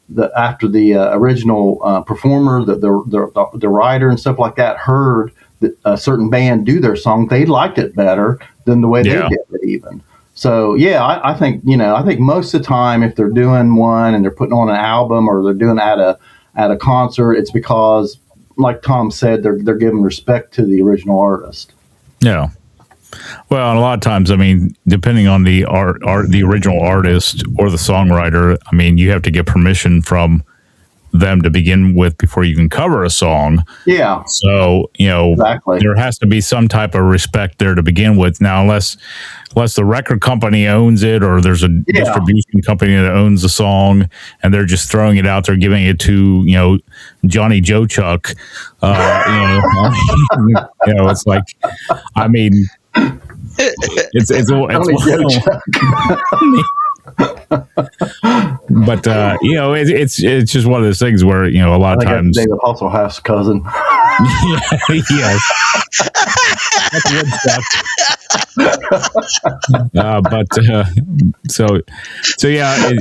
that after the original performer, the writer and stuff like that heard that a certain band do their song, they liked it better than the way they did it even. So, I think, I think most of the time if they're doing one and they're putting on an album or they're doing it at a concert, it's because, like Tom said, they're giving respect to the original artist. Yeah. Well, and a lot of times, I mean, depending on the the original artist or the songwriter, I mean, you have to get permission from them to begin with before you can cover a song. Yeah. So, exactly. There has to be some type of respect there to begin with. Now, unless the record company owns it or there's a distribution company that owns the song and they're just throwing it out there, giving it to, Johnny Joe Chuck, it's like, I mean, it's but it's just one of those things where a lot of times David Hasselhoff's cousin. Yes. That's good stuff. So yeah,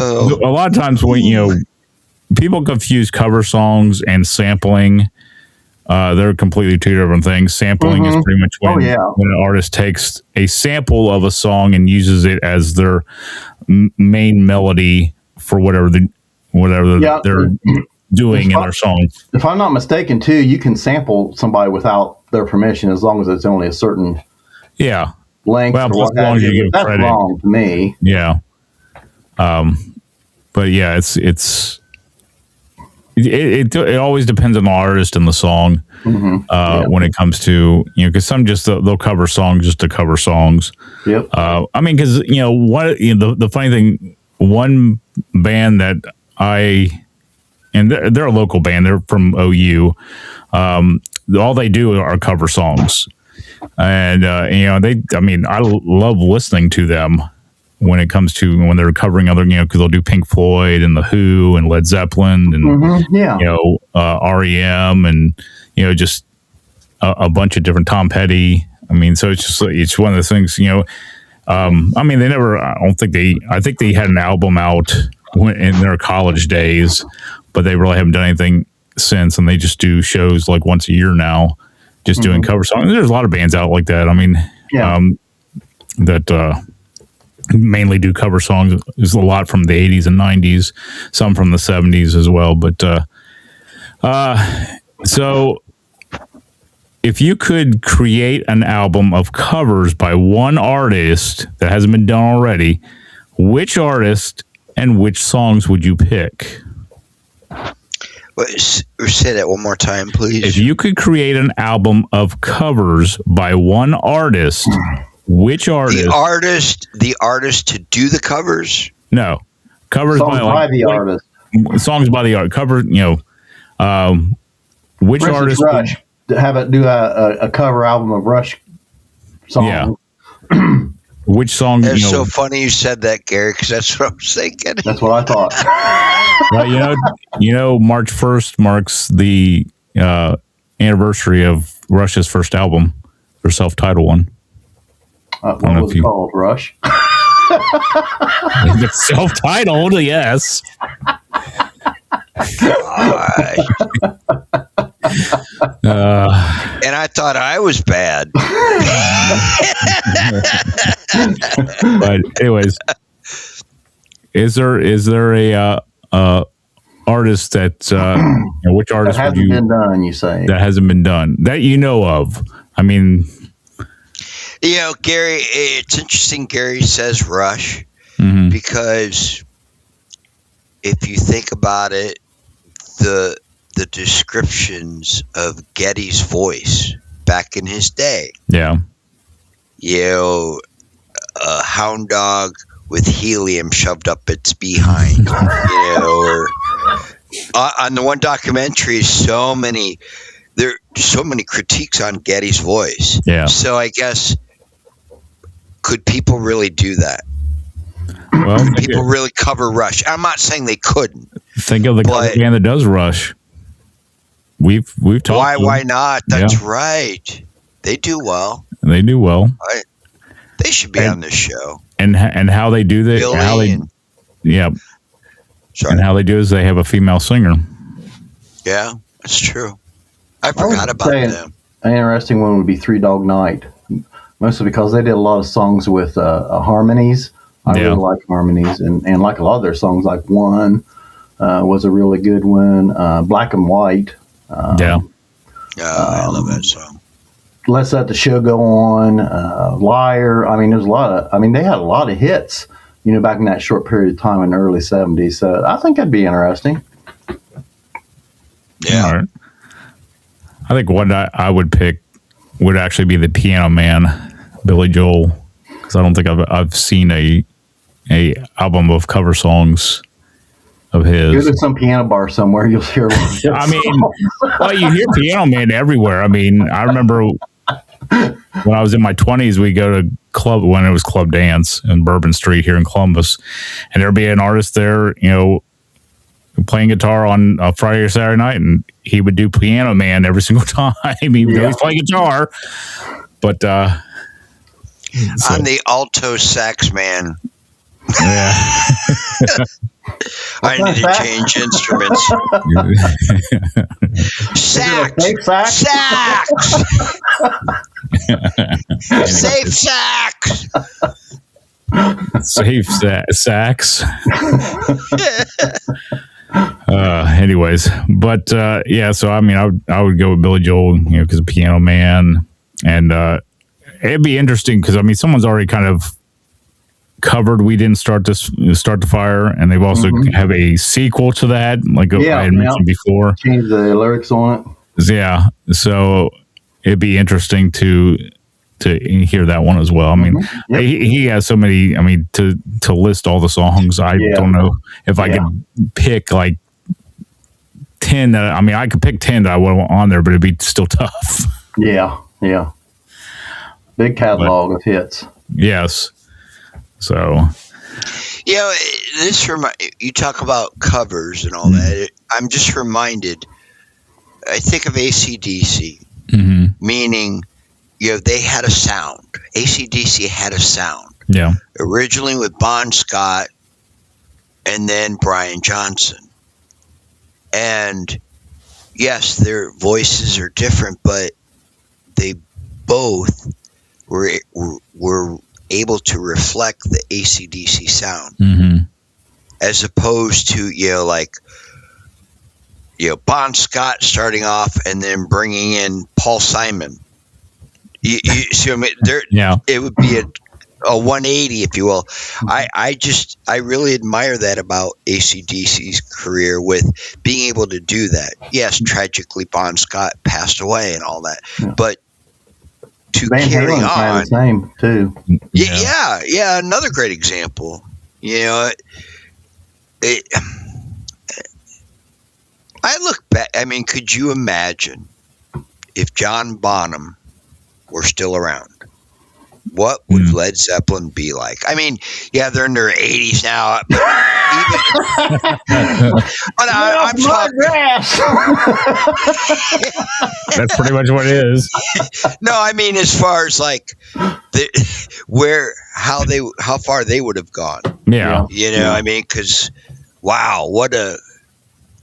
a lot of times when people confuse cover songs and sampling. They're completely two different things. Sampling is pretty much when an artist takes a sample of a song and uses it as their main melody for whatever they're doing in their songs. If I'm not mistaken, too, you can sample somebody without their permission as long as it's only a certain length. Well, as long as you give that's credit. wrong to me. Yeah. But yeah, it always depends on the artist and the song when it comes to because some just they'll cover songs just to cover songs. Yep. I mean, because the funny thing, one band that they're a local band. They're from OU. All they do are cover songs, and I love listening to them. When it comes to when they're covering other, because they'll do Pink Floyd and The Who and Led Zeppelin and REM and just a bunch of different Tom Petty. I mean, so it's one of the things. I mean, they never. I think they had an album out in their college days, but they really haven't done anything since. And they just do shows like once a year now, just doing cover songs. There's a lot of bands out like that. I mean, that. Mainly do cover songs. There's a lot from the 80s and 90s, some from the 70s as well. But so if you could create an album of covers by one artist that hasn't been done already, which artist and which songs would you pick? Say that one more time, please. If you could create an album of covers by one artist, which artist? The artist to do the covers? No. Covers songs by the artist. Songs by the art. Cover, which artist? Rush. Have it do a cover album of Rush songs. Yeah. Which song? It's so funny you said that, Gary, because that's what I'm thinking. That's what I thought. Well, March 1st marks the anniversary of Rush's first album, their self-titled one. What was it called? Rush? It's self-titled, yes. And I thought I was bad. But anyways, is there a artist that which artist that hasn't been done? You say that hasn't been done that you know of? I mean. Gary, it's interesting Gary says Rush because if you think about it, the descriptions of Geddy's voice back in his day. Yeah. A hound dog with helium shoved up its behind, or on the one documentary, so many critiques on Geddy's voice. Yeah. So I guess, could people really do that? Well, could people really cover Rush? I'm not saying they couldn't. Think of the cover band that does Rush. We've talked. Why not? That's right. They do well. They do well. They should be on this show. And how they do that? And how they do is they have a female singer. Yeah, that's true. I forgot about them. An interesting one would be Three Dog Night, mostly because they did a lot of songs with harmonies. I really like harmonies, and like a lot of their songs, like One was a really good one. Black and White. I love that song. Let's Let the Show Go On. Liar. I mean, there's a lot of. I mean, they had a lot of hits, back in that short period of time in the early '70s. So I think that'd be interesting. Yeah. All right. I think what I would pick would actually be the Piano Man, Billy Joel, because I don't think I've seen a album of cover songs of his. Go to some piano bar somewhere, you'll hear. I mean, well, you hear Piano Man everywhere. I mean, I remember when I was in my 20s, we go to club when it was Club Dance in Bourbon Street here in Columbus, and there'd be an artist there, playing guitar on a Friday or Saturday night, and he would do Piano Man every single time, even though he's playing guitar. But I'm the alto sax man. Yeah. I need to change instruments. Sax! Safe sax! Safe sax. Anyways, but yeah, so I mean, I would go with Billy Joel, because of Piano Man, and it'd be interesting because I mean, someone's already kind of covered "We Didn't Start the Fire," and they've also have a sequel to that, like I had mentioned before. Change the lyrics on it. Yeah, so it'd be interesting to hear that one as well. I mean, he has so many. I mean, to list all the songs, I don't know if I could pick like 10. I could pick 10 that I would want on there, but it'd be still tough. Yeah. Big catalog of hits. Yes. So, you talk about covers and all that. I'm just reminded. I think of AC/DC, meaning, they had a sound. AC/DC had a sound. Yeah. Originally with Bon Scott and then Brian Johnson. And yes, their voices are different, but they both were able to reflect the AC/DC sound, as opposed to Bon Scott starting off and then bringing in Paul Simon. You see what I mean? It would be a 180, if you will. I really admire that about AC/DC's career with being able to do that. Yes, tragically Bon Scott passed away and all that, but to Van carry Halen's on, the same too. Yeah, another great example. I look back. I mean, could you imagine if John Bonham were still around? What would Led Zeppelin be like? I mean, they're in their 80s now, but I'm talking. That's pretty much what it is. No, I mean, as far as like how far they would have gone. Yeah. I mean, because wow,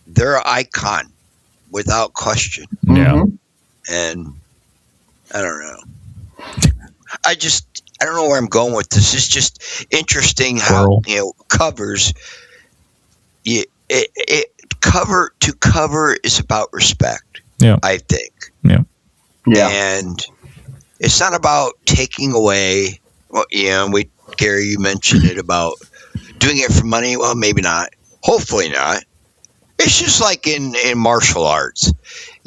they're an icon without question. Yeah. And I don't know. I don't know where I'm going with this. It's just interesting how covers. Cover to cover is about respect. Yeah, I think. Yeah. And it's not about taking away. Well, Gary, you mentioned it about doing it for money. Well, maybe not. Hopefully not. It's just like in martial arts.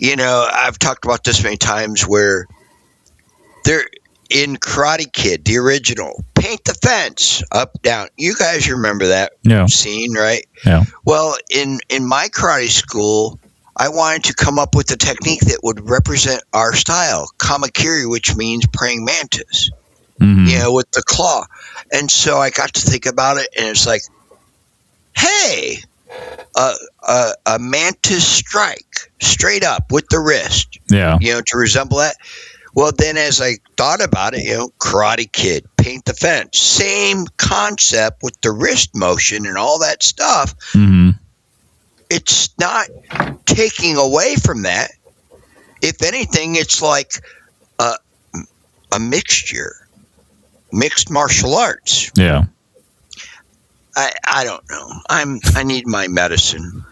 I've talked about this many times where in Karate Kid, the original, paint the fence up, down. You guys remember that scene, right? Yeah. Well, in my karate school, I wanted to come up with a technique that would represent our style, kamakiri, which means praying mantis, with the claw. And so I got to think about it, and it's like, hey, a mantis strike straight up with the wrist, to resemble that. Well, then as I thought about it, Karate Kid, paint the fence, same concept with the wrist motion and all that stuff. It's not taking away from that. If anything, it's like a mixed martial arts. Yeah. I don't know. I need my medicine.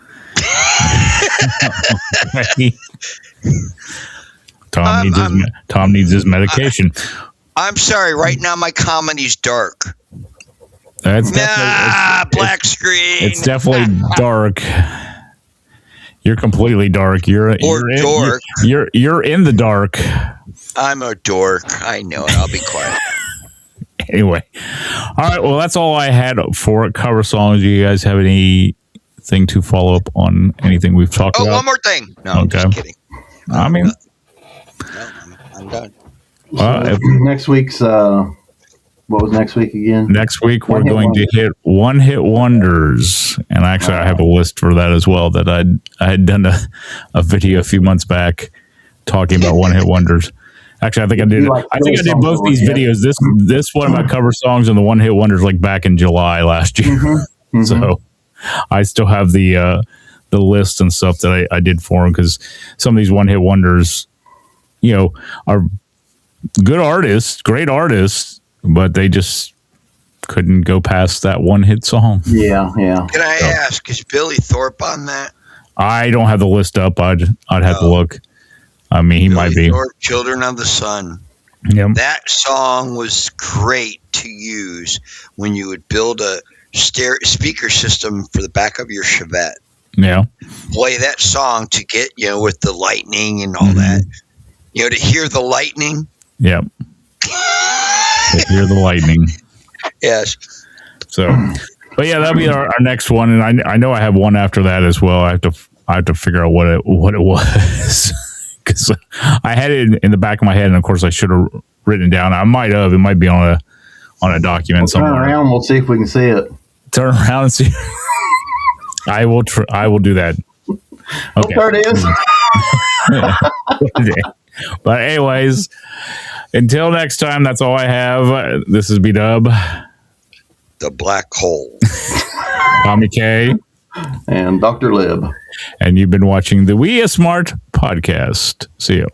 Tom needs his medication. I'm sorry. Right now, my comedy's dark. That's black screen. It's definitely dark. You're completely dark. You're in the dark. I'm a dork. I know it. I'll be quiet. Anyway, all right. Well, that's all I had for cover songs. Do you guys have anything to follow up on anything we've talked about? Oh, one more thing. No, I'm just kidding. I mean, no, I'm done. Next week's What was next week again? Next week we're going to hit one hit wonders, and actually I have a list for that as well. That I had done a video a few months back talking about one hit wonders. Actually, I think I did. I think I did both these videos. This one about cover songs and the one hit wonders like back in July last year. Mm-hmm. So I still have the list and stuff that I did for them, because some of these one hit wonders, are good artists, great artists, but they just couldn't go past that one hit song. Yeah. Can I ask, is Billy Thorpe on that? I don't have the list up. I'd have to look. I mean, he might be. Thorpe, Children of the Sun. Yep. That song was great to use when you would build a speaker system for the back of your Chevette. Yeah. Play that song to get, with the lightning and all that. To hear the lightning. Yep. Hear the lightning. Yes. So, but yeah, that'll be our next one, and I know I have one after that as well. I have to figure out what it was, because I had it in the back of my head, and of course I should have written it down. I might have. It might be on a document somewhere. Turn around. We'll see if we can see it. Turn around and see. I will do that. Okay. There it is. But anyways, until next time, that's all I have. This is B-Dub. The Black Hole. Tommy K. And Dr. Lib. And you've been watching the We Are Smart podcast. See you.